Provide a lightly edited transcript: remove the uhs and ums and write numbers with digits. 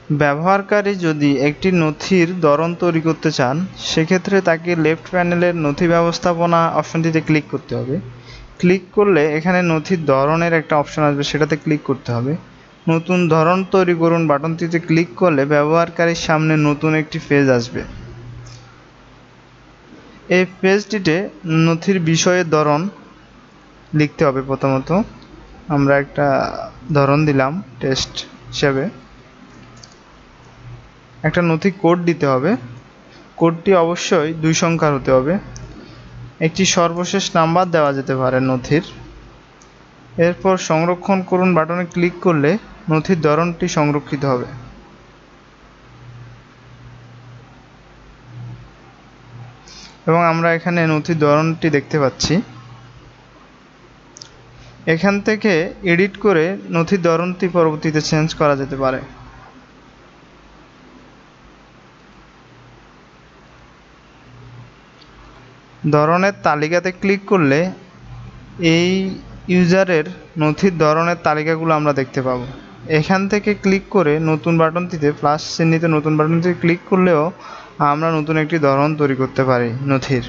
ব্যবহারকারী যদি একটি নথির ধরন তৈরি করতে চান সেক্ষেত্রে তাকে লেফট প্যানেলের নথি ব্যবস্থাপনা অপশনটিতে ক্লিক করতে হবে। ক্লিক করলে এখানে নথির ধরনের একটা অপশন আসবে, সেটাতে ক্লিক করতে হবে। নতুন ধরন তৈরি করুন বাটনটিতে ক্লিক করলে ব্যবহারকারীর সামনে নতুন একটি পেজ আসবে। এই পেজটিতে নথির বিষয়ের ধরন লিখতে হবে। প্রথমত আমরা একটা ধরন দিলাম টেস্ট হিসেবে। একটা নথি কোড দিতে হবে। কোডটি অবশ্যই 2 সংখ্যার হতে হবে। একটি সর্বশেষ নাম্বার দেওয়া যেতে পারে নথির। এরপর সংরক্ষণ করুন বাটনে ক্লিক করলে নথির ধরনটি সংরক্ষিত হবে। এবং আমরা এখানে নথির ধরনটি দেখতে পাচ্ছি। এখান থেকে এডিট করে নথির ধরনটি পরবর্তীতে চেঞ্জ করা যেতে পারে। ধরনের তালিকাতে ক্লিক করলে এই ইউজারের নথির ধরনের তালিকাগুলো আমরা দেখতে পাবো। এখান থেকে ক্লিক করে নতুন বাটনটিতে প্লাস চিহ্নিত নতুন বাটনটিতে ক্লিক করলেও আমরা নতুন একটি ধরন তৈরি করতে পারি নথির।